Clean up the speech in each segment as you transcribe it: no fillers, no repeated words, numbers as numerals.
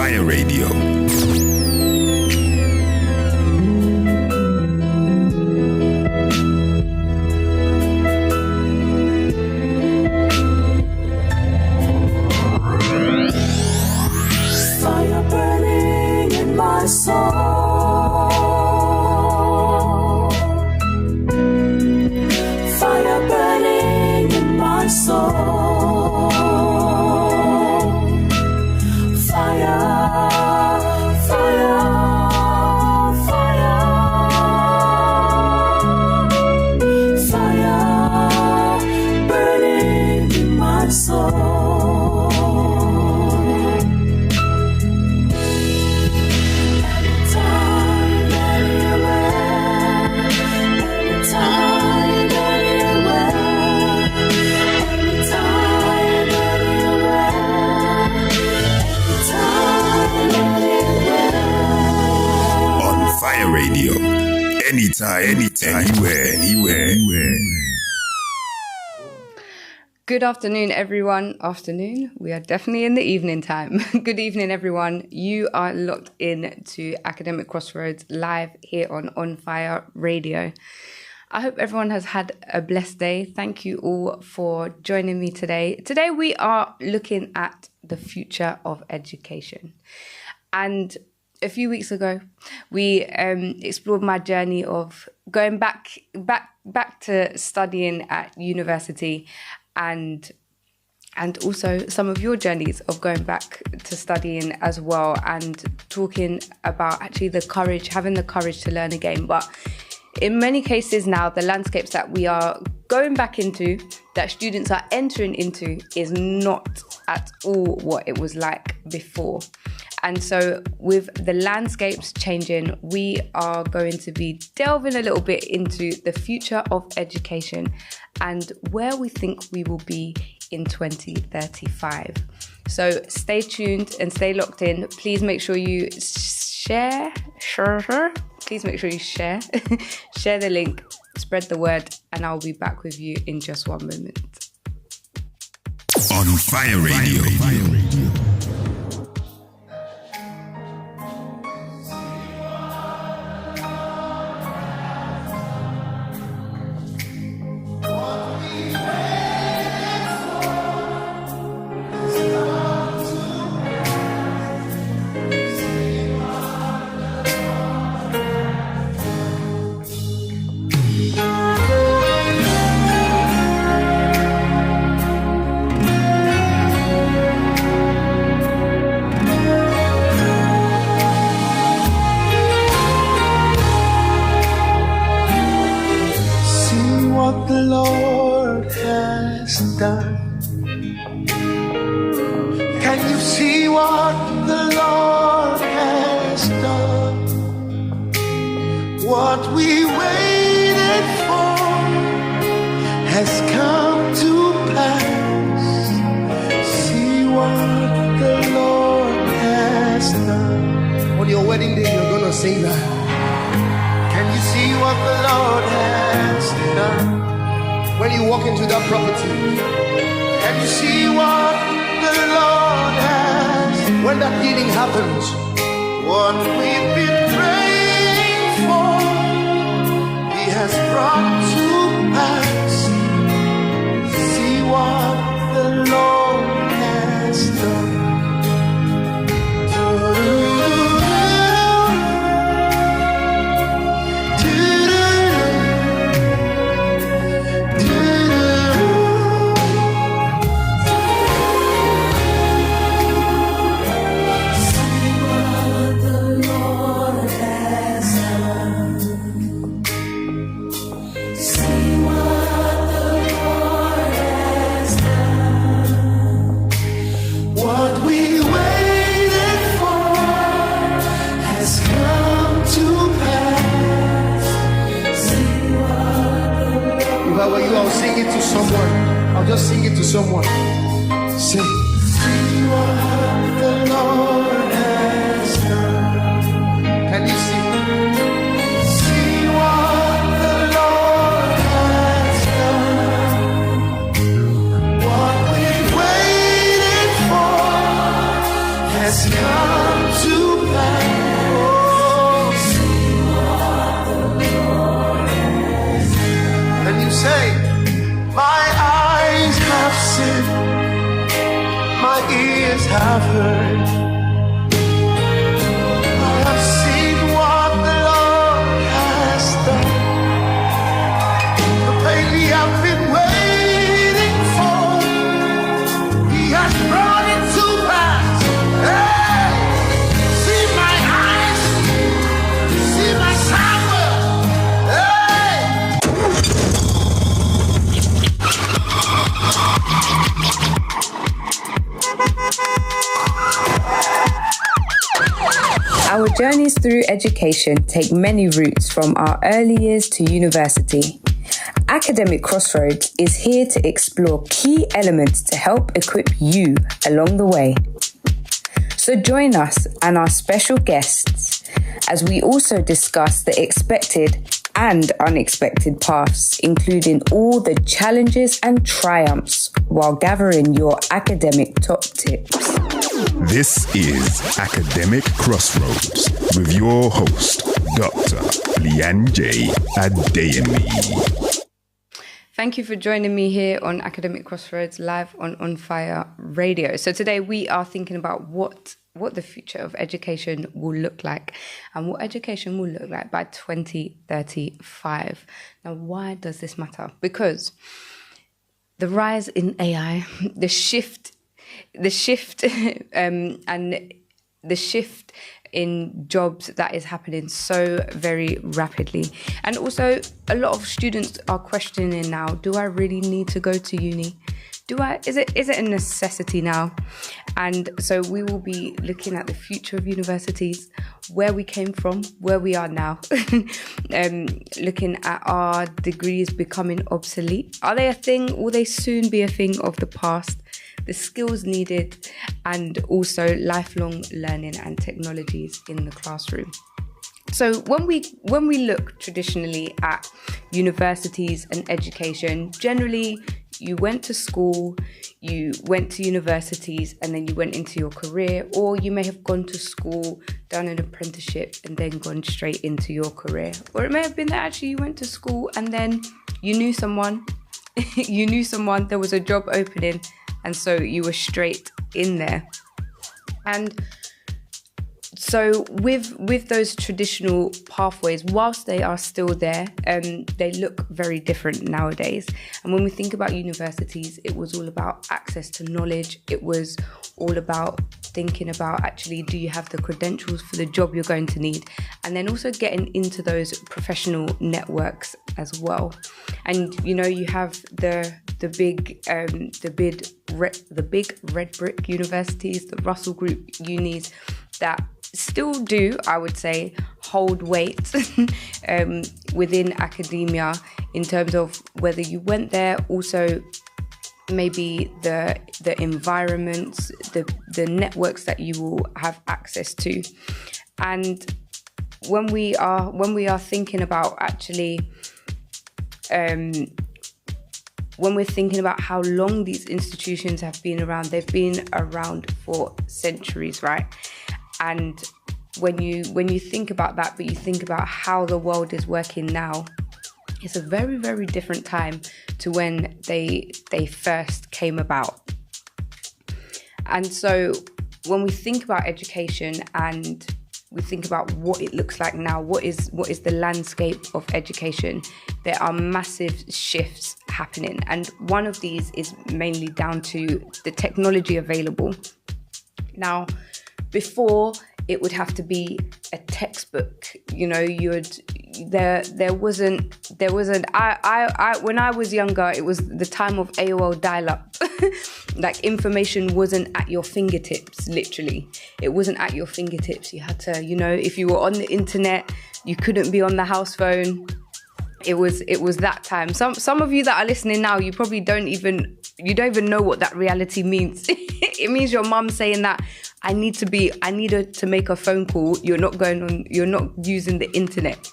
Fire Radio. Fire burning in my soul. Fire burning in my soul. Fire, fire, fire. Fire burning in my soul. Radio. Anytime, anywhere. Good afternoon, everyone. Afternoon. We are definitely in the evening time. Good evening, everyone. You are locked in to Academic Crossroads live here on Fire Radio. I hope everyone has had a blessed day. Thank you all for joining me today. Today we are looking at the future of education. And a few weeks ago, we explored my journey of going back to studying at university, and also some of your journeys of going back to studying as well, and talking about actually having the courage to learn again. But in many cases now, the landscapes that we are going back into, that students are entering into, is not at all what it was like before. And so with the landscapes changing, we are going to be delving a little bit into the future of education and where we think we will be in 2035. So stay tuned and stay locked in. Please make sure you share. Please make sure you share. Share the link, spread the word, and I'll be back with you in just one moment. On Fire Radio. Has come. ears have heard. I have seen what the Lord has done. The baby I've been waiting for, He has brought it to pass. Hey, see my eyes, see my Samuel. Hey. Our journeys through education take many routes from our early years to university. Academic Crossroads is here to explore key elements to help equip you along the way. So join us and our special guests as we also discuss the expected and unexpected paths, including all the challenges and triumphs while gathering your academic top tips. This is Academic Crossroads with your host, Dr. Leanne J. Adu-Boahene. Thank you for joining me here on Academic Crossroads live on Fire Radio. So today we are thinking about what the future of education will look like and what education will look like by 2035. Now, why does this matter? Because the rise in AI, the shift and the shift in jobs that is happening so very rapidly. And also a lot of students are questioning now, do I really need to go to uni? Is it a necessity now? And so we will be looking at the future of universities, where we came from, where we are now, looking at our degrees becoming obsolete. Are they a thing? Will they soon be a thing of the past? The skills needed, and also lifelong learning and technologies in the classroom. So when we look traditionally at universities and education, generally you went to school, you went to universities, and then you went into your career, or you may have gone to school, done an apprenticeship, and then gone straight into your career. Or it may have been that actually you went to school and then you knew someone, there was a job opening, and so you were straight in there. And so with those traditional pathways, whilst they are still there, they look very different nowadays. And when we think about universities, it was all about access to knowledge. It was all about thinking about, actually, do you have the credentials for the job you're going to need? And then also getting into those professional networks as well. And, you have the big red brick universities, the Russell Group unis that still do, I would say, hold weight within academia in terms of whether you went there, also maybe the environments, the networks that you will have access to. And when we are thinking about actually when we're thinking about how long these institutions have been around, they've been around for centuries, right? And when you think about that, but you think about how the world is working now, it's a very, very different time to when they first came about. And so when we think about education and we think about what it looks like now, what is the landscape of education, there are massive shifts happening. And one of these is mainly down to the technology available. Now, before, it would have to be a textbook. There wasn't. When I was younger, it was the time of AOL dial-up. Like, information wasn't at your fingertips. Literally, it wasn't at your fingertips. You had to, if you were on the internet, you couldn't be on the house phone. It was that time. Some of you that are listening now, you probably don't even know what that reality means. It means your mum saying that I need to make a phone call. You're not using the internet.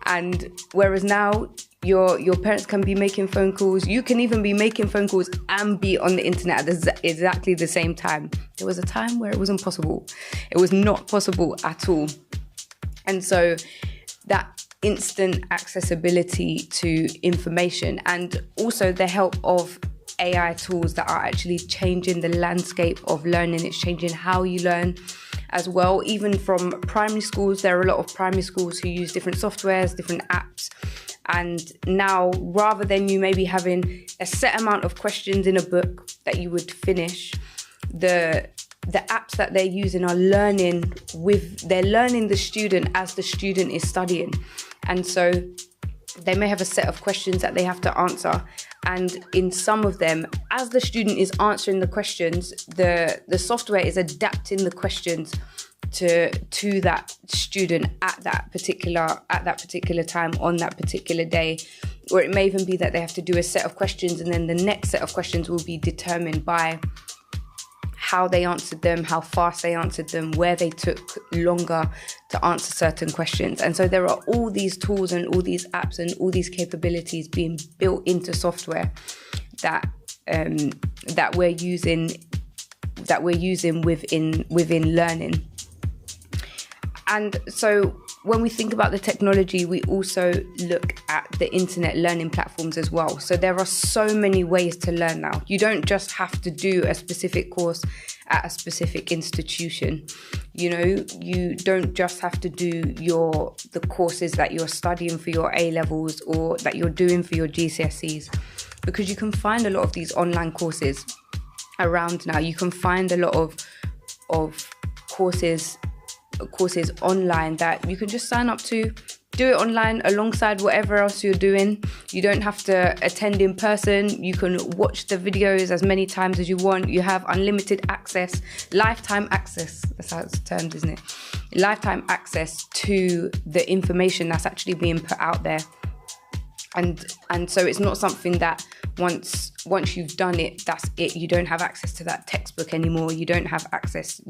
And whereas now your parents can be making phone calls, you can even be making phone calls and be on the internet at exactly the same time. There was a time where it wasn't possible. It was not possible at all. And so that instant accessibility to information, and also the help of AI tools that are actually changing the landscape of learning. It's changing how you learn as well. Even from primary schools, there are a lot of primary schools who use different softwares, different apps. And now, rather than you maybe having a set amount of questions in a book that you would finish, the apps that they're using are learning the student as the student is studying. And so they may have a set of questions that they have to answer. And in some of them, as the student is answering the questions, the software is adapting the questions to that student at that particular time on that particular day. Or it may even be that they have to do a set of questions, and then the next set of questions will be determined by how they answered them, how fast they answered them, where they took longer to answer certain questions. And so there are all these tools and all these apps and all these capabilities being built into software that we're using within learning. And so when we think about the technology, we also look at the internet learning platforms as well. So there are so many ways to learn now. You don't just have to do a specific course at a specific institution. You know, you don't just have to do the courses that you're studying for your A-levels or that you're doing for your GCSEs, because you can find a lot of these online courses around now. You can find a lot of courses online that you can just sign up to, do it online alongside whatever else you're doing. You don't have to attend in person. You can watch the videos as many times as you want. You have unlimited access, lifetime access. That's how it's termed, isn't it? Lifetime access to the information that's actually being put out there. And so it's not something that once you've done it, that's it. You don't have access to that textbook anymore. You don't have access,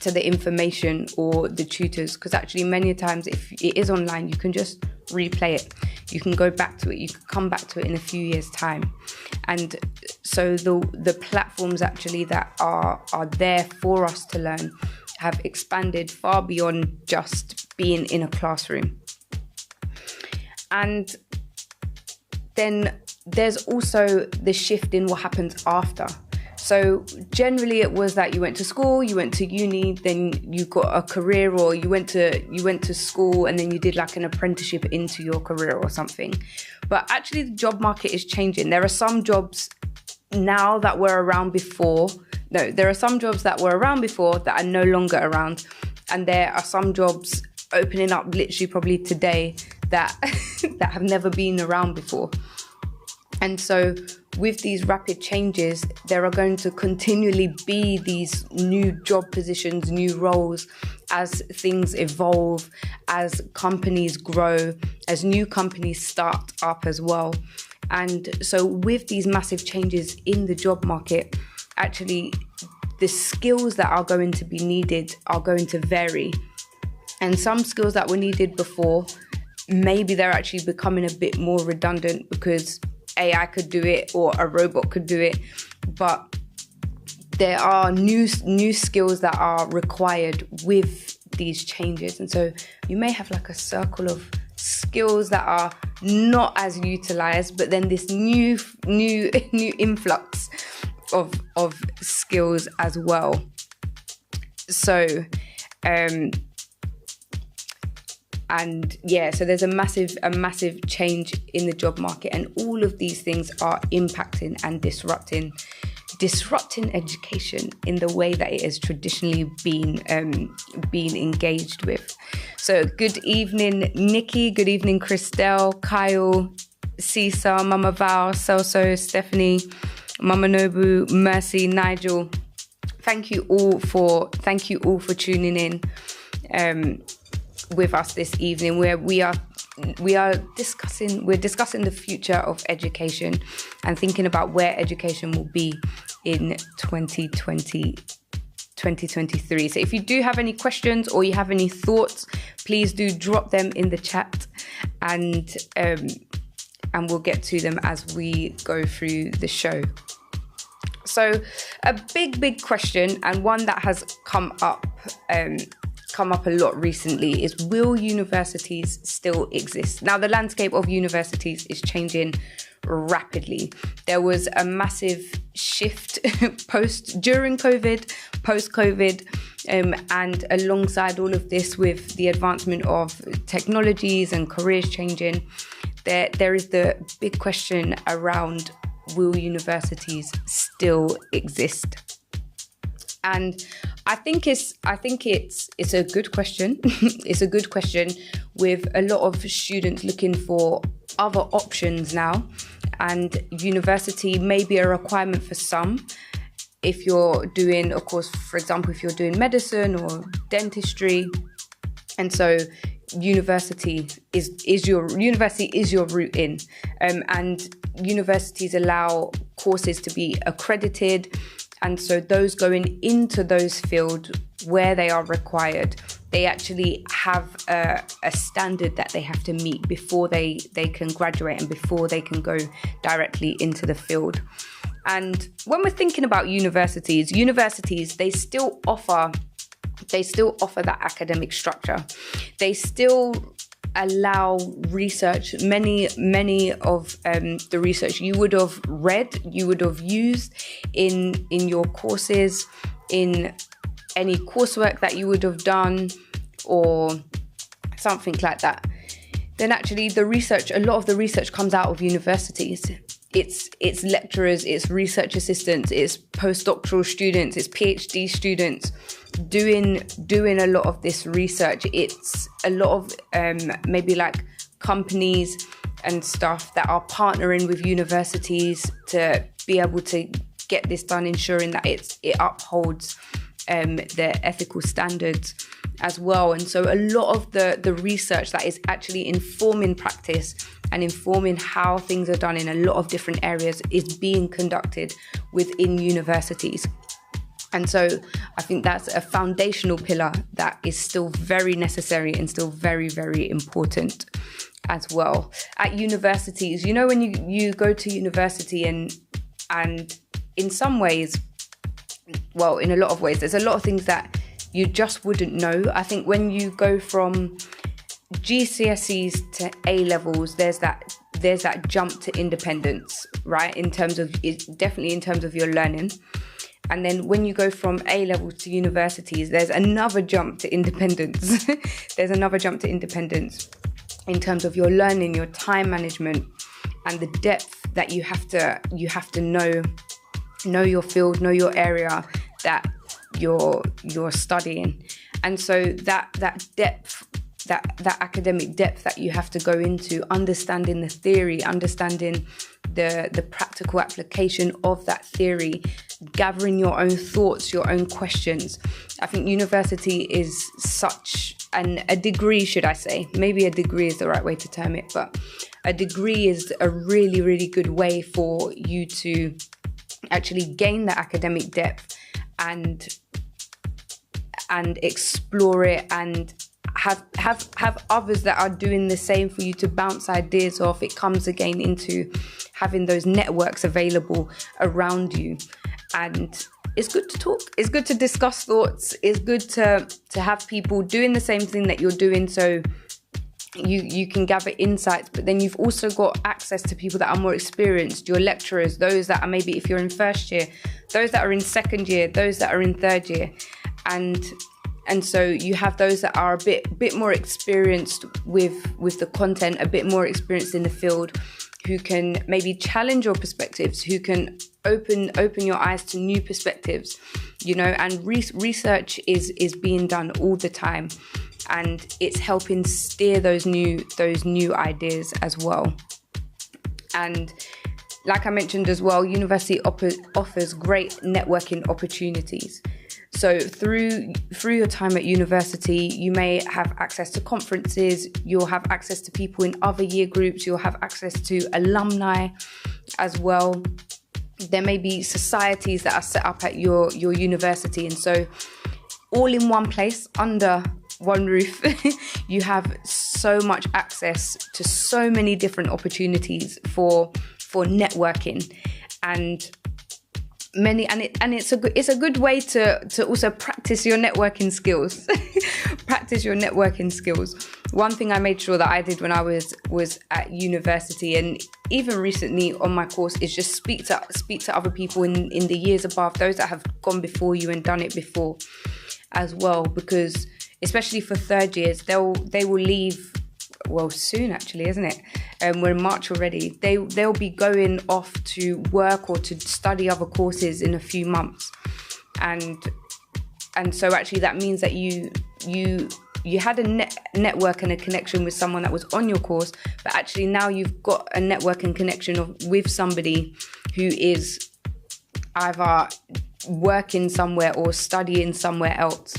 to the information or the tutors, because actually many times if it is online, you can just replay it. You can go back to it. You can come back to it in a few years' time. And so the platforms actually that are there for us to learn have expanded far beyond just being in a classroom. And then there's also the shift in what happens after. So generally it was that you went to school, you went to uni, then you got a career, or you went to school and then you did like an apprenticeship into your career or something. But actually the job market is changing. There are some jobs now that were around before. No, there are some jobs that were around before that are no longer around. And there are some jobs opening up literally probably today that have never been around before. And so with these rapid changes, there are going to continually be these new job positions, new roles, as things evolve, as companies grow, as new companies start up as well. And so with these massive changes in the job market, actually the skills that are going to be needed are going to vary. And some skills that were needed before, maybe they're actually becoming a bit more redundant because AI could do it or a robot could do it. But there are new skills that are required with these changes. And so you may have like a circle of skills that are not as utilized, but then this new influx of skills as well. So so there's a massive change in the job market, and all of these things are impacting and disrupting education in the way that it has traditionally been engaged with. So good evening, Nikki. Good evening, Christelle, Kyle, Cesar, Mama Val, Celso, Stephanie, Mama Nobu, Mercy, Nigel. Thank you all for tuning in with us this evening, where we're discussing the future of education and thinking about where education will be in 2023. So if you do have any questions or you have any thoughts, please do drop them in the chat, and we'll get to them as we go through the show. So a big question, and one that has come up come up a lot recently is, will universities still exist? Now, the landscape of universities is changing rapidly. There was a massive shift during COVID, post-COVID, and alongside all of this, with the advancement of technologies and careers changing, there is the big question around, will universities still exist? And I think it's a good question. It's a good question, with a lot of students looking for other options now, and university may be a requirement for some. If you're doing, of course, for example, if you're doing medicine or dentistry, and so university is your route in, and universities allow courses to be accredited. And so those going into those fields where they are required, they actually have a standard that they have to meet before they can graduate and before they can go directly into the field. And when we're thinking about universities, they still offer that academic structure. They still allow research. Many of the research you would have read, you would have used in your courses, in any coursework that you would have done or something like that. Then actually a lot of the research comes out of universities. It's lecturers, it's research assistants, it's postdoctoral students, it's PhD students doing a lot of this research. It's a lot of maybe like companies and stuff that are partnering with universities to be able to get this done, ensuring that it upholds their ethical standards as well. And so a lot of the research that is actually informing practice and informing how things are done in a lot of different areas is being conducted within universities. And so I think that's a foundational pillar that is still very necessary and still very, very important as well. At universities, you know, when you go to university and in some ways, well, in a lot of ways, there's a lot of things that you just wouldn't know. I think when you go from GCSEs to A-levels, there's that jump to independence, right? Definitely in terms of your learning. And then when you go from A-levels to universities, there's another jump to independence. There's another jump to independence in terms of your learning, your time management, and the depth that you have to know your field, know your area that you're studying. And so that depth, that academic depth that you have to go into, understanding the theory, understanding the practical application of that theory, gathering your own thoughts, your own questions. I think university is such a degree, should I say? Maybe a degree is the right way to term it, but a degree is a really, really good way for you to actually gain that academic depth and explore it, and have others that are doing the same for you to bounce ideas off. It comes again into having those networks available around you. And it's good to talk. It's good to discuss thoughts. It's good to have people doing the same thing that you're doing, so you can gather insights. But then you've also got access to people that are more experienced, your lecturers, those that are maybe, if you're in first year, those that are in second year, those that are in third year. And so you have those that are a bit more experienced with the content, a bit more experienced in the field, who can maybe challenge your perspectives, who can open your eyes to new perspectives, you know. And research is being done all the time, and it's helping steer those new ideas as well. And like I mentioned as well, university offers great networking opportunities. So through your time at university, you may have access to conferences, you'll have access to people in other year groups, you'll have access to alumni as well. There may be societies that are set up at your university. And so all in one place, under one roof, you have so much access to so many different opportunities for networking. And it's a good way to also practice your networking skills. Practice your networking skills. One thing I made sure that I did when I was at university, and even recently on my course, is just speak to other people in the years above, those that have gone before you and done it before as well, because especially for third years, they will leave, well, soon actually, isn't it? We're in March already. They'll be going off to work or to study other courses in a few months, and so actually that means that you had a network and a connection with someone that was on your course, but actually now you've got a network and connection with somebody who is either working somewhere or studying somewhere else.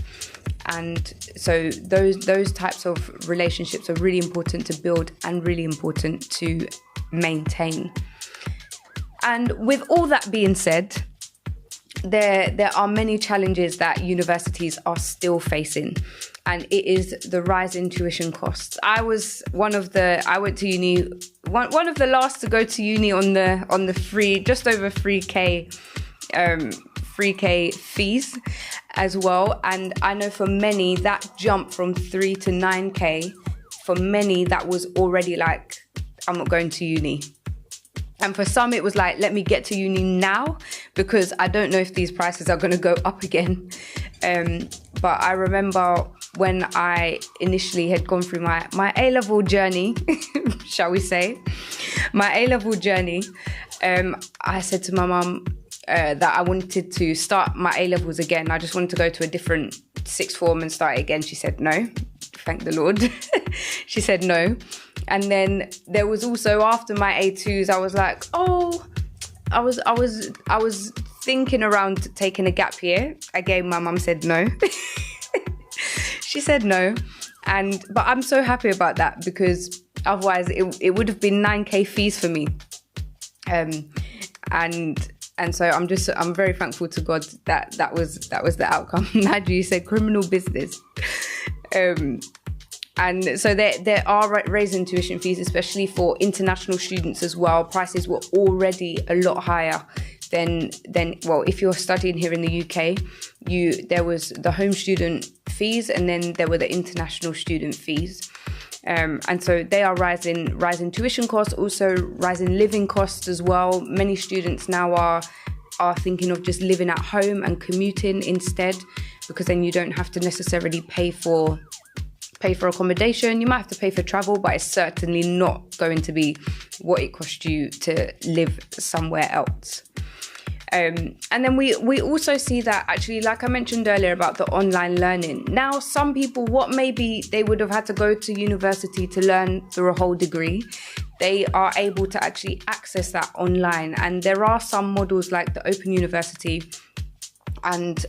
And so those types of relationships are really important to build and really important to maintain. And with all that being said, there are many challenges that universities are still facing, and it is the rise in tuition costs. I went to uni, one of the last to go to uni on the free, just over 3K fees as well. And I know for many that jump from 3 to 9K, for many that was already like, I'm not going to uni. And for some it was like, let me get to uni now, because I don't know if these prices are going to go up again. But I remember when I initially had gone through my A-level journey, shall we say, my A-level journey, I said to my mum, that I wanted to start my A-levels again. I just wanted to go to a different sixth form and start it again. She said no. Thank the Lord. She said no. And then there was also, after my A2s, I was like, I was thinking around taking a gap year. Again, my mum said no. She said no. But I'm so happy about that, because otherwise it would have been 9K fees for me. And so I'm very thankful to God that was the outcome. Nigel, you said criminal business. And so there are raising tuition fees, especially for international students as well. Prices were already a lot higher than well, if you're studying here in the UK, there was the home student fees, and then there were the international student fees. And so they are rising tuition costs, also rising living costs as well. Many students now are thinking of just living at home and commuting instead, because then you don't have to necessarily pay for accommodation. You might have to pay for travel, but it's certainly not going to be what it costs you to live somewhere else. And then we also see that, actually, like I mentioned earlier about the online learning. Now, some people, what maybe they would have had to go to university to learn through a whole degree, they are able to actually access that online. And there are some models like the Open University and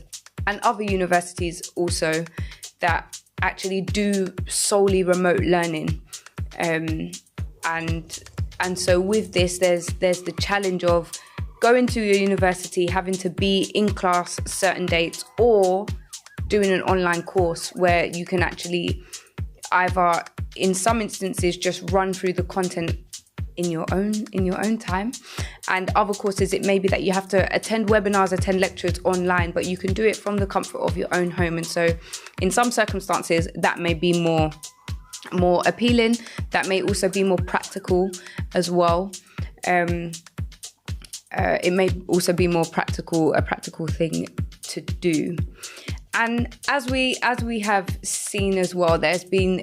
other universities also that actually do solely remote learning. And so with this, there's the challenge of going to your university, having to be in class certain dates, or doing an online course where you can actually either, in some instances, just run through the content in your own time. And other courses, it may be that you have to attend webinars, attend lectures online, but you can do it from the comfort of your own home. And so in some circumstances, that may be more appealing. That may also be more practical as well. It may also be a practical thing to do. And as we have seen as well, there's been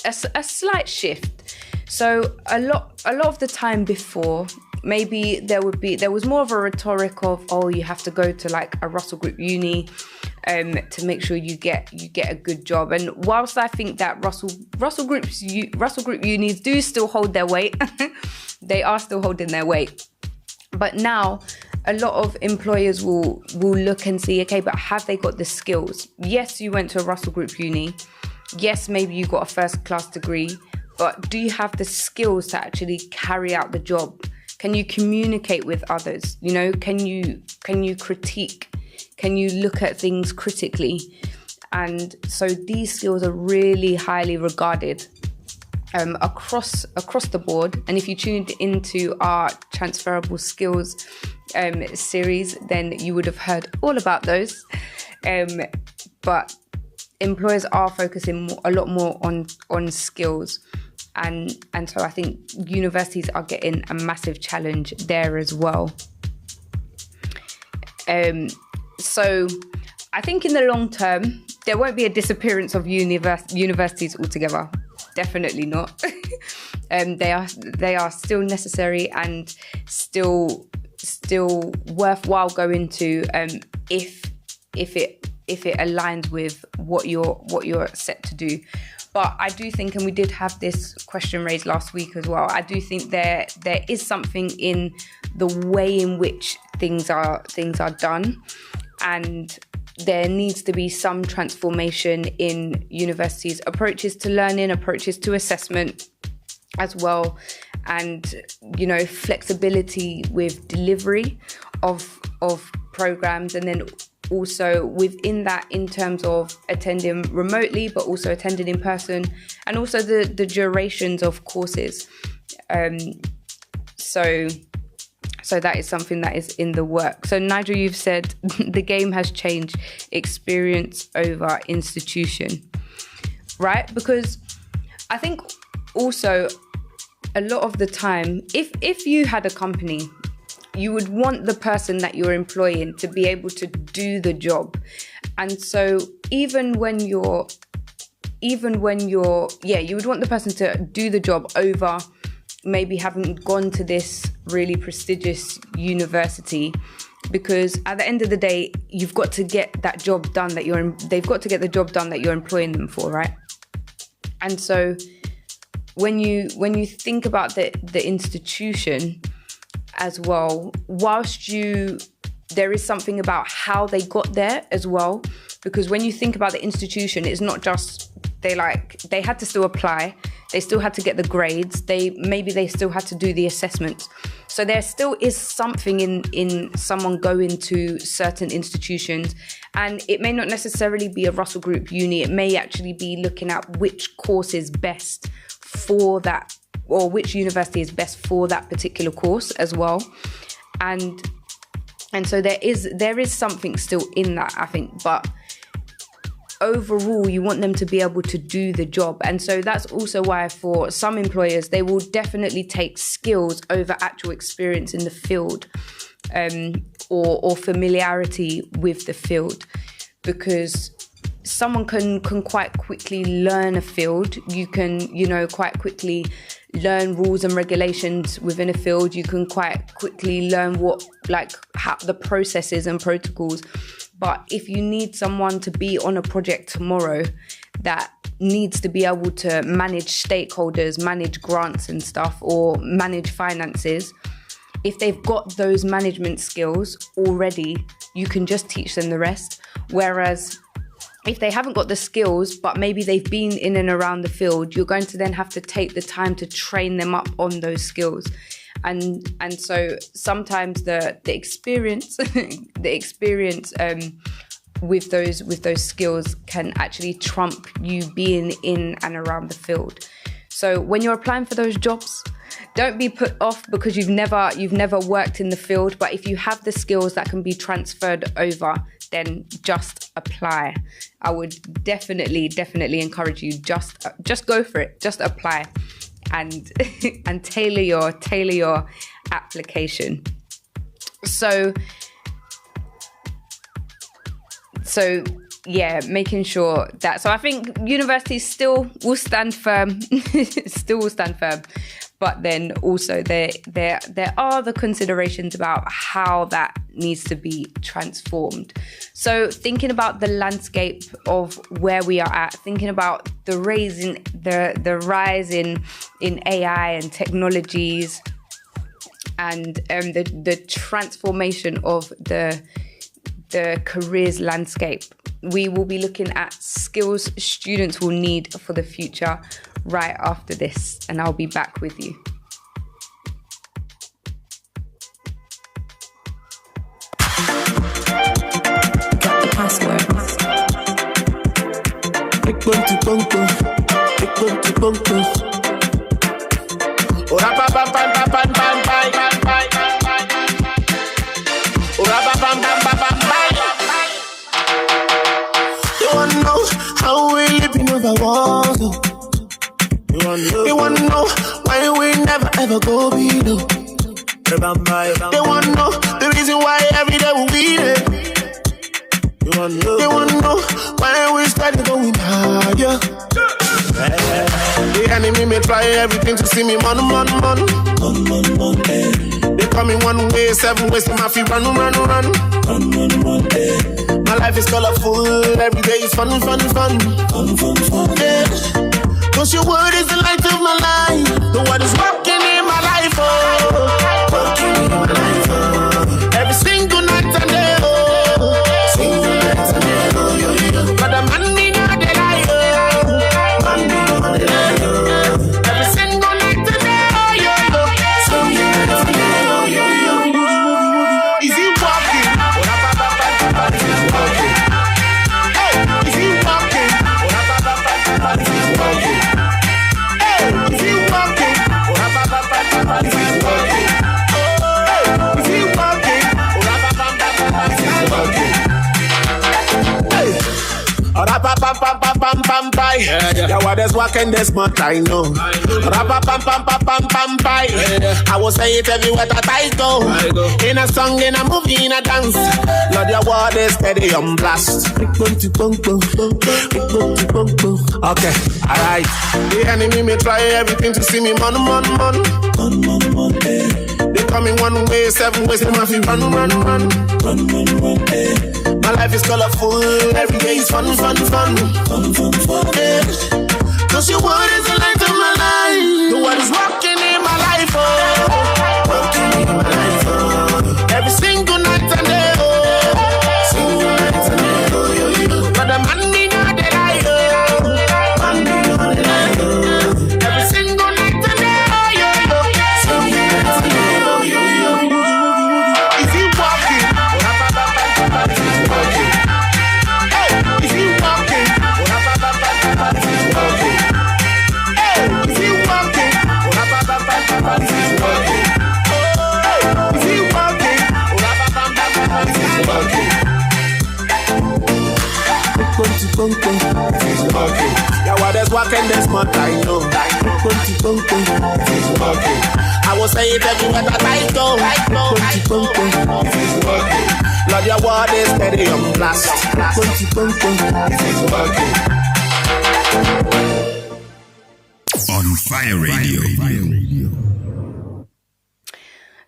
a slight shift. So a lot of the time before, maybe there was more of a rhetoric of, you have to go to like a Russell Group uni to make sure you get a good job. And whilst I think that Russell Group unis do still hold their weight, they are still holding their weight. But now a lot of employers will look and see, okay, but have they got the skills? Yes, you went to a Russell Group uni. Yes, maybe you got a first class degree, but do you have the skills to actually carry out the job? Can you communicate with others? You know, can you critique? Can you look at things critically? And so these skills are really highly regarded. across the board. And if you tuned into our transferable skills series, then you would have heard all about those. But employers are focusing a lot more on skills. And so I think universities are getting a massive challenge there as well. So I think in the long term, there won't be a disappearance of universities altogether. Definitely not. They are still necessary and still worthwhile going to if it aligns with what you're set to do. But I do think, and we did have this question raised last week as well, I do think there is something in the way in which things are done, and there needs to be some transformation in universities' approaches to learning, approaches to assessment as well, and, you know, flexibility with delivery of programs, and then also within that in terms of attending remotely but also attending in person, and also the durations of courses. So that is something that is in the work. So Nigel, you've said the game has changed, experience over institution, right? Because I think also a lot of the time, if you had a company, you would want the person that you're employing to be able to do the job. And so even when you're, you would want the person to do the job over maybe having gone to this really prestigious university, because at the end of the day, you've got to get that job done they've got to get the job done that you're employing them for, right? And so when you think about the institution as well, there is something about how they got there as well, because when you think about the institution, it's not just they had to still apply, they still had to get the grades, they still had to do the assessments. So there still is something in someone going to certain institutions, and it may not necessarily be a Russell Group uni, it may actually be looking at which course is best for that, or which university is best for that particular course as well. And so there is something still in that, I think, but overall you want them to be able to do the job. And so that's also why for some employers, they will definitely take skills over actual experience in the field, or familiarity with the field, because someone can quite quickly learn a field. You can, quite quickly learn rules and regulations within a field. You can quite quickly learn how the processes and protocols. But if you need someone to be on a project tomorrow that needs to be able to manage stakeholders, manage grants and stuff, or manage finances, if they've got those management skills already, you can just teach them the rest. Whereas if they haven't got the skills, but maybe they've been in and around the field, you're going to then have to take the time to train them up on those skills. And so sometimes the experience with those skills can actually trump you being in and around the field. So when you're applying for those jobs, don't be put off because you've never worked in the field. But if you have the skills that can be transferred over, then just apply. I would definitely encourage you, just go for it, just apply, and tailor your application. So yeah, making sure that. So I think universities still will stand firm, But then also there are the considerations about how that needs to be transformed. So thinking about the landscape of where we are at, thinking about the rise in AI and technologies, and the transformation of the careers landscape. We will be looking at skills students will need for the future right after this, and I'll be back with you. Got the password. You wanna know how we living over walls? You wanna know why we never ever go below? They wanna know the reason why every day we beat it. They wanna know why we steady going higher. The enemy may try everything to see me money. They come in one way, 7 ways to my feet run. My life is colorful, every day is fun. Yeah. Cause your word is the light of my life. The word is working in my life, oh. Working in my life, oh. Every single night and day, oh. Single night and day, oh, yo. But the money not the life, oh. Money not the life, oh. Every single night and day, oh, yo. Single night and day, oh, yo. Is he walking? Is he walking? Hey, is he walking? Is he walking? Is he walking? Is he walking? Is he walking? Yeah, what is walking this month, I know. I will say it everywhere that I go. In a song, in a movie, in a dance. Lord, your word is steady on blast. Okay, alright. The enemy may try everything to see me money. They come in one way, 7 ways to my feet run. My life is colorful, every day is fun. Yeah. Cause your word is the light of my life. The word is working in my life, oh. Working in my life, oh. Every single night and day, oh. Single night and day, oh, yo. But the money not the light, oh. Money not the light, oh. Every single night and day, oh, yo. Single night and day, oh, yo. Is he walking? Is he walking? Hey, is he walking? Is he walking? Hey, is he walking? Is he walking? Hey, is he walking? Is he walking? He's walking. Yeah, what is walking this month, I know. He's walking. I will say it everywhere that I go. He's walking. Lord, your word is steady on blast. He's walking. On Fire Radio.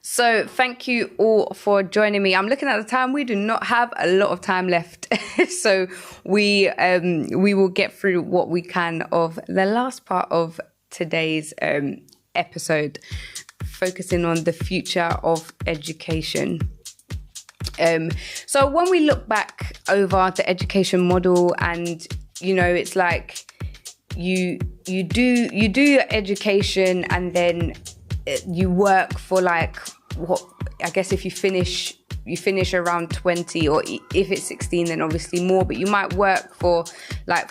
So thank you all for joining me. I'm looking at the time. We do not have a lot of time left. So we will get through what we can of the last part of today's episode, focusing on the future of education. So when we look back over the education model, and it's like you do your education, and then you work for what I guess if you finish around 20, or if it's 16 then obviously more, but you might work for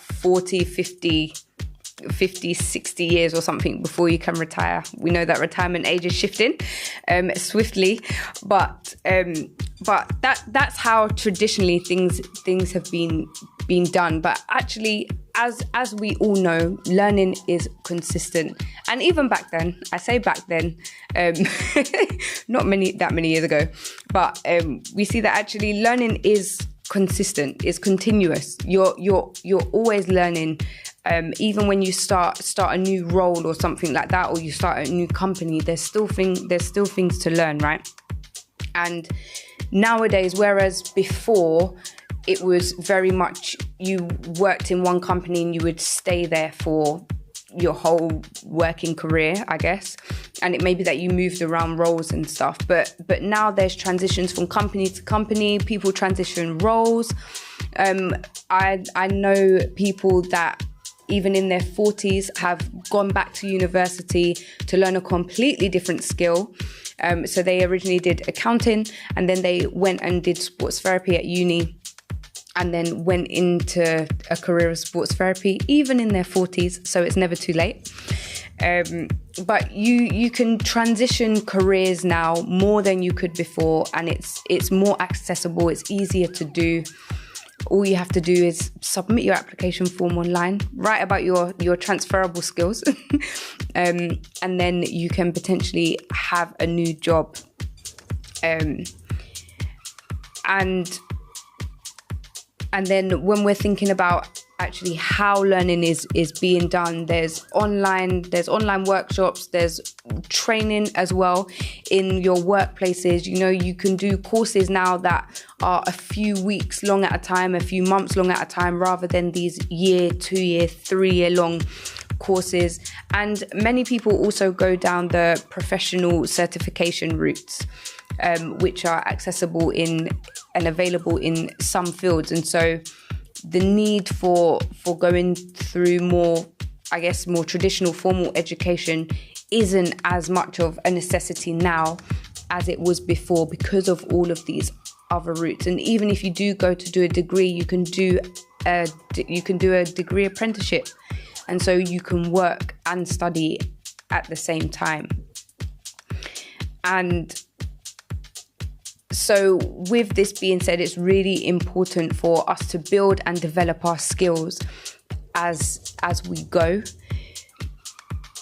40, 50, 60 years or something before you can retire. We know that retirement age is shifting swiftly, but that's how traditionally things have been done. But actually, as we all know, learning is consistent. And even back then, I say back then, not that many years ago, but we see that actually learning is consistent, is continuous. You're always learning. Even when you start a new role or something like that, or you start a new company, there's still things to learn, right? And nowadays, whereas before it was very much you worked in one company and you would stay there for your whole working career, I guess, and it may be that you moved around roles and stuff, but now there's transitions from company to company. People transition roles. I know people that even in their 40s have gone back to university to learn a completely different skill. So they originally did accounting, and then they went and did sports therapy at uni, and then went into a career of sports therapy, even in their 40s. So it's never too late. But you can transition careers now more than you could before, and it's more accessible, it's easier to do. All you have to do is submit your application form online, write about your transferable skills, and then you can potentially have a new job. And then when we're thinking about actually how learning is being done, there's online workshops, there's training as well in your workplaces. You know, you can do courses now that are a few weeks long at a time, a few months long at a time, rather than these year, 2 year, 3 year long courses. And many people also go down the professional certification routes, which are accessible in and available in some fields. And so the need for going through more traditional formal education isn't as much of a necessity now as it was before, because of all of these other routes. And even if you do go to do a degree, you can do a degree apprenticeship, and so you can work and study at the same time. And so with this being said, it's really important for us to build and develop our skills as we go,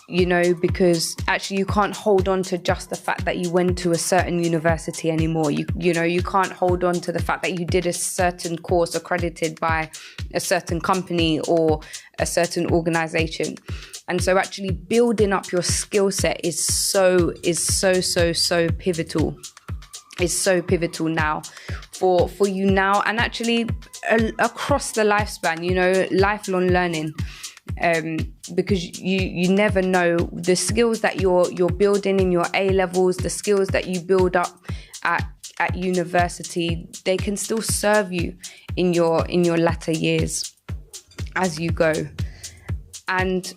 you know, because actually you can't hold on to just the fact that you went to a certain university anymore. You can't hold on to the fact that you did a certain course accredited by a certain company or a certain organization. And so actually building up your skill set is so pivotal. Is so pivotal now for you now, and actually across the lifespan, you know, lifelong learning, because you never know the skills that you're building in your A levels, the skills that you build up at university, they can still serve you in your latter years as you go. And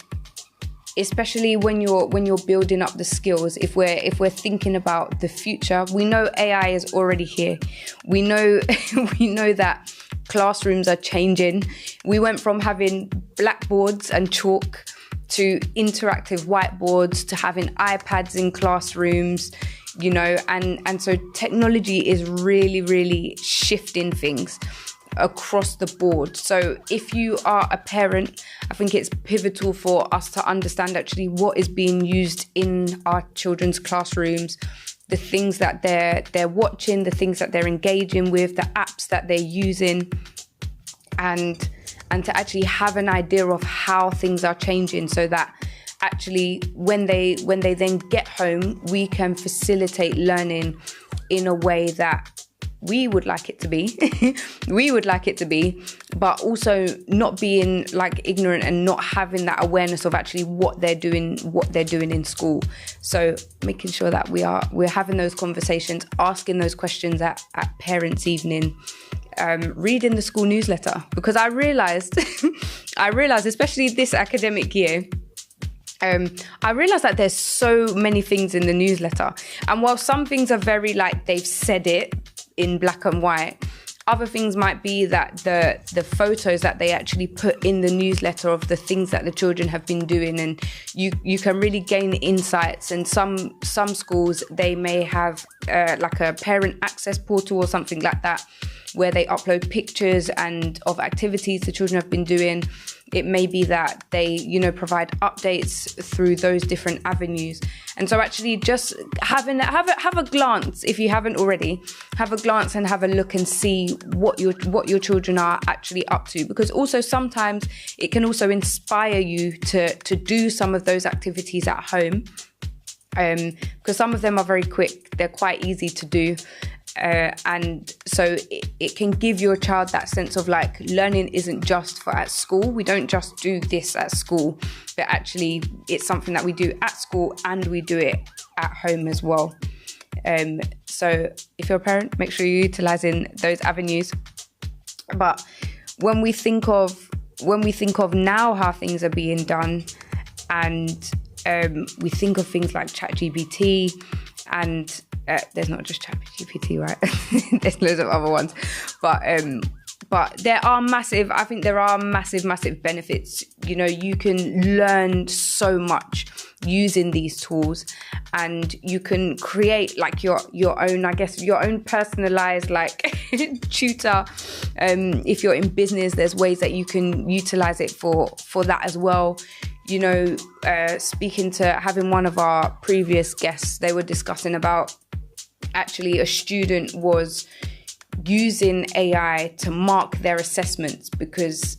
especially when you're building up the skills, if we're thinking about the future, we know AI is already here. We know that classrooms are changing. We went from having blackboards and chalk to interactive whiteboards to having iPads in classrooms, you know, and so technology is really, really shifting things across the board. So if you are a parent, I think it's pivotal for us to understand actually what is being used in our children's classrooms, the things that they're watching, the things that they're engaging with, the apps that they're using, and to actually have an idea of how things are changing, so that actually when they then get home, we can facilitate learning in a way that we would like it to be. We would like it to be, but also not being like ignorant and not having that awareness of actually what they're doing in school. So making sure that we're having those conversations, asking those questions at parents' evening, reading the school newsletter, because I realized especially this academic year, I realized that there's so many things in the newsletter, and while some things are very like they've said it in black and white, other things might be that the photos that they actually put in the newsletter of the things that the children have been doing, and you can really gain insights. And some schools, they may have like a parent access portal or something like that, where they upload pictures and of activities the children have been doing. It may be that they, you know, provide updates through those different avenues. And so actually just have a glance, if you haven't already, have a glance and have a look and see what your children are actually up to. Because also sometimes it can also inspire you to do some of those activities at home. Because some of them are very quick, they're quite easy to do. And so it can give your child that sense of like learning isn't just for at school. We don't just do this at school, but actually it's something that we do at school and we do it at home as well. So if you're a parent, make sure you're utilising those avenues. But when we think of now how things are being done, and we think of things like ChatGPT, and there's not just ChatGPT, right? There's loads of other ones, but there are massive benefits. You know, you can learn so much using these tools, and you can create like your own, I guess, your own personalized like tutor. If you're in business, there's ways that you can utilize it for that as well. You know, speaking to having one of our previous guests, they were discussing about actually a student was using AI to mark their assessments because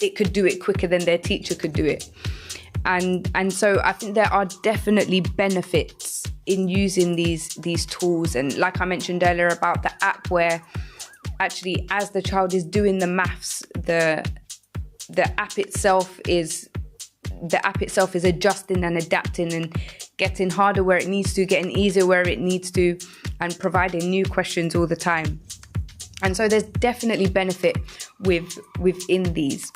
it could do it quicker than their teacher could do it. And so I think there are definitely benefits in using these tools. And like I mentioned earlier about the app, where actually as the child is doing the maths, the app itself is adjusting and adapting and getting harder where it needs to, getting easier where it needs to, and providing new questions all the time. And so there's definitely benefit within these.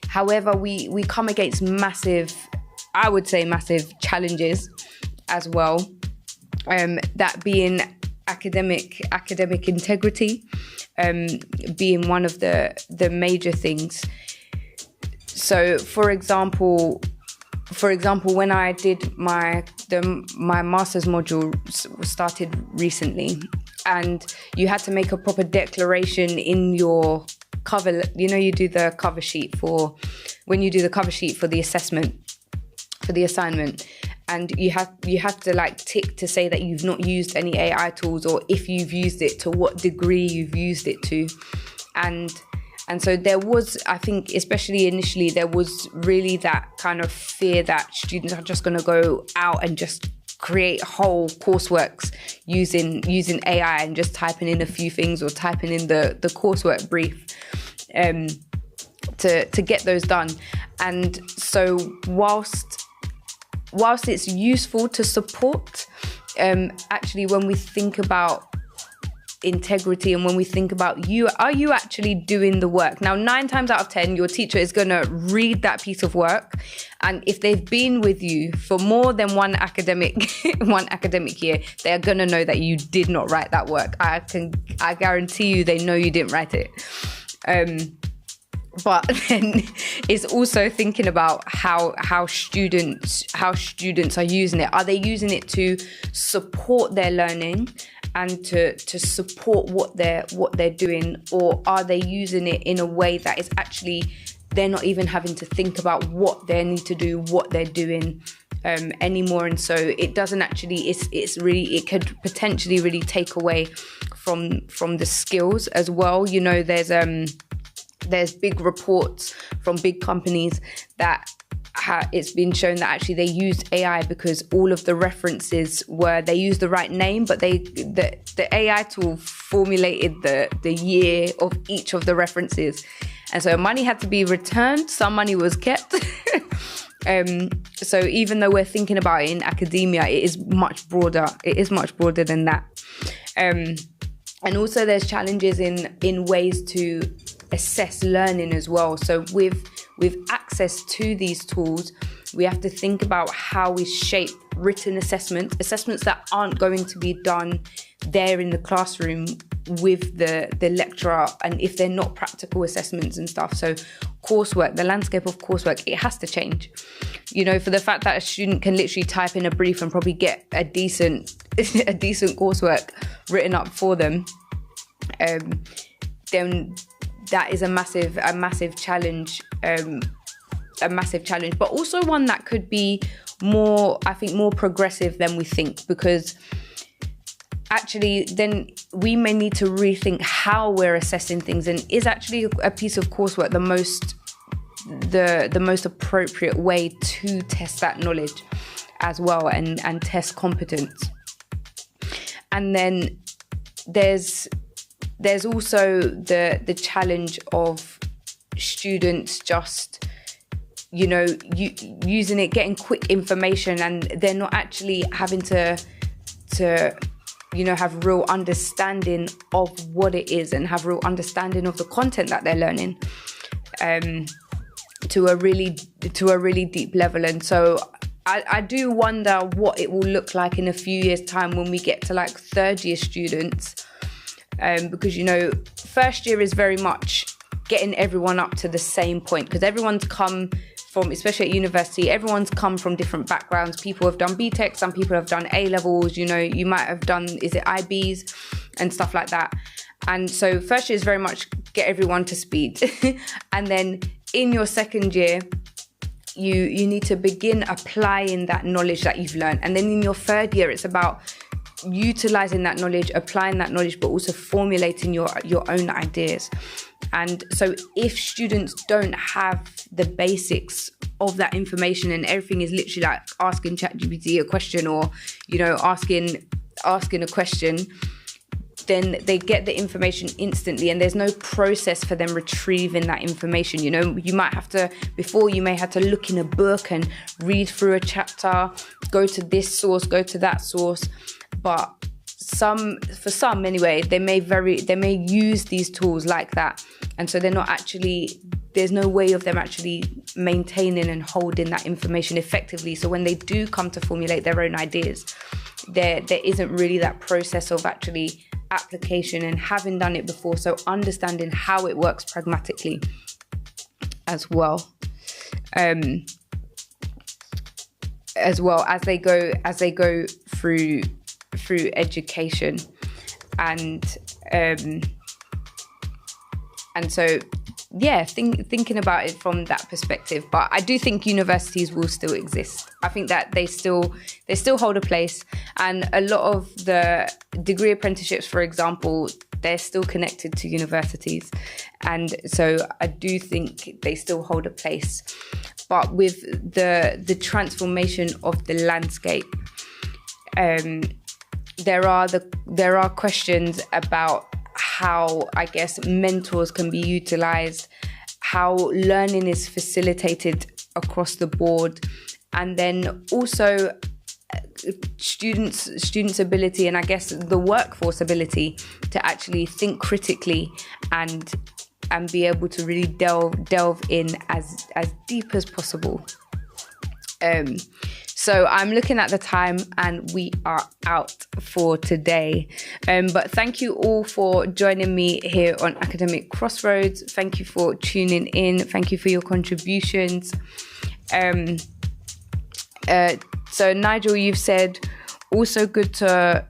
However, we come against massive challenges as well. That being academic integrity, being one of the major things. So, for example, when I did my master's module started recently, and you had to make a proper declaration in your cover. You know, you do the cover sheet for the assessment, for the assignment, and you have to like tick to say that you've not used any AI tools, or if you've used it, to what degree you've used it to, and so there was, I think, especially initially, there was really that kind of fear that students are just going to go out and just create whole courseworks using AI and just typing in a few things or typing in the coursework brief to get those done. And so whilst it's useful to support, actually when we think about integrity and when we think about are you actually doing the work? Now, 9 times out of 10, your teacher is going to read that piece of work, and if they've been with you for more than one academic year, they are going to know that you did not write that work. I guarantee you they know you didn't write it. But then it's also thinking about how students are using it. Are they using it to support their learning and to support what they're doing, or are they using it in a way that is actually they're not even having to think about what they need to do, what they're doing anymore? And so it doesn't actually, it could potentially really take away from the skills as well. You know, there's big reports from big companies that it's been shown that actually they used AI because all of the references they used the right name, but the AI tool formulated the year of each of the references. And so money had to be returned, some money was kept. So even though we're thinking about it in academia, it is much broader. It is much broader than that. And also there's challenges in ways to assess learning as well. So with access to these tools, we have to think about how we shape written assessments that aren't going to be done there in the classroom with the lecturer, and if they're not practical assessments and stuff. So coursework, the landscape of coursework, it has to change. You know, for the fact that a student can literally type in a brief and probably get a decent coursework written up for them, then that is a massive challenge, but also one that could be more progressive than we think, because actually then we may need to rethink how we're assessing things, and is actually a piece of coursework the most appropriate way to test that knowledge as well and test competence. And then there's also the challenge of students just, you know, using it, getting quick information, and they're not actually having to you know, have real understanding of what it is and have real understanding of the content that they're learning to a really deep level. And so I do wonder what it will look like in a few years' time when we get to like third year students, because, you know, first year is very much getting everyone up to the same point, because everyone's come from, especially at university, everyone's come from different backgrounds. People have done BTEC, some people have done A-levels, you know, you might have done, is it IBs and stuff like that. And so first year is very much get everyone to speed. And then in your second year, you need to begin applying that knowledge that you've learned. And then in your third year, it's about utilizing that knowledge, applying that knowledge, but also formulating your own ideas. And so if students don't have the basics of that information and everything is literally like asking ChatGPT a question or, you know, asking a question, then they get the information instantly and there's no process for them retrieving that information. You know, you might have to, before you may have to look in a book and read through a chapter, go to this source, go to that source. But for some anyway, they may use these tools like that. And so there's no way of them actually maintaining and holding that information effectively. So when they do come to formulate their own ideas, there isn't really that process of actually application and having done it before, so understanding how it works pragmatically as well as they go through education. And so yeah, thinking about it from that perspective. But I do think universities will still exist. I think that they still hold a place, and a lot of the degree apprenticeships, for example, they're still connected to universities, and so I do think they still hold a place. But with the transformation of the landscape, there are questions about how, I guess, mentors can be utilized, how learning is facilitated across the board, and then also students' ability, and I guess the workforce ability to actually think critically and be able to really delve in as deep as possible. So I'm looking at the time and we are out for today. But thank you all for joining me here on Academic Crossroads. Thank you for tuning in. Thank you for your contributions. So Nigel, you've said also good for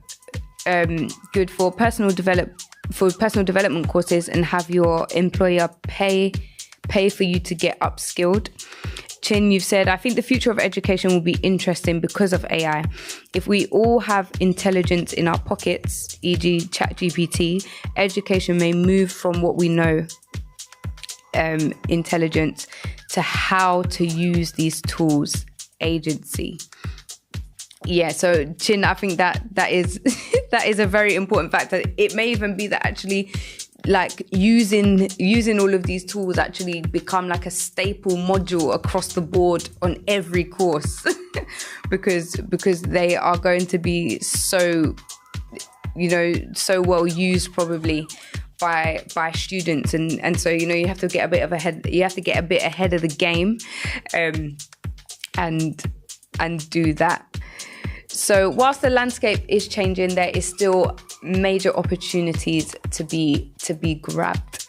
personal development courses and have your employer pay for you to get upskilled. Chin, you've said, I think the future of education will be interesting because of AI. If we all have intelligence in our pockets, e.g. ChatGPT, education may move from what we know, intelligence, to how to use these tools, agency. Yeah, so Chin, I think that is that is a very important factor. It may even be that actually, like using all of these tools actually become like a staple module across the board on every course because they are going to be so well used probably by students, and so you have to get a bit ahead of the game and do that. So whilst the landscape is changing, there is still major opportunities to be grabbed.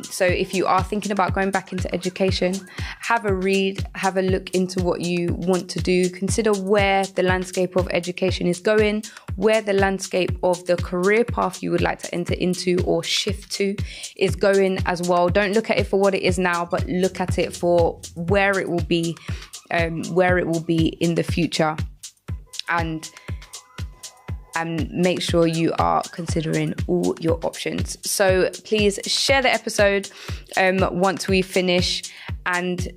So if you are thinking about going back into education, have a read, have a look into what you want to do. Consider where the landscape of education is going, where the landscape of the career path you would like to enter into or shift to is going as well. Don't look at it for what it is now, but look at it for where it will be in the future. And make sure you are considering all your options. So please share the episode once we finish, and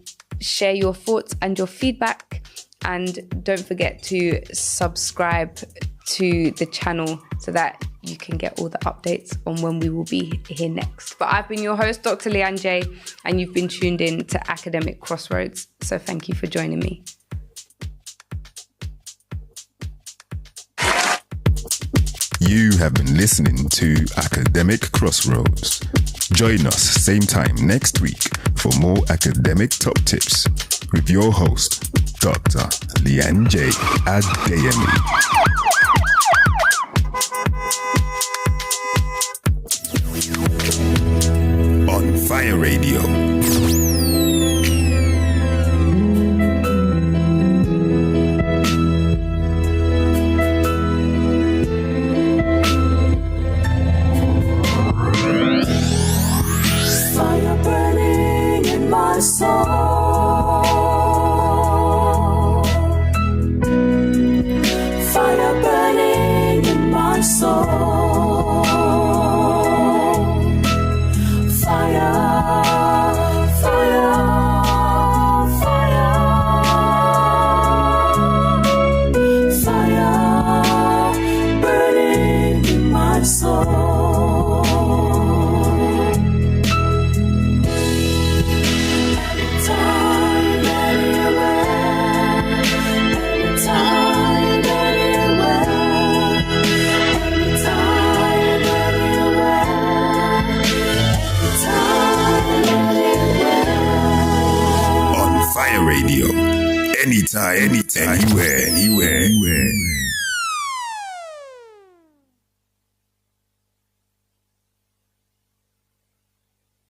share your thoughts and your feedback. And don't forget to subscribe to the channel so that you can get all the updates on when we will be here next. But I've been your host, Dr. Leanne J, and you've been tuned in to Academic Crossroads. So thank you for joining me. You have been listening to Academic Crossroads. Join us same time next week for more academic top tips with your host, Dr. Leanne J. Adu-Boahene. On Fire Radio. my soul. Fire burning in my soul. Fire, fire, fire. Fire burning in my soul. Every time, anywhere. Every time, anywhere. Every time, anywhere. Every time, anywhere. On Fire Radio. Anytime, anywhere.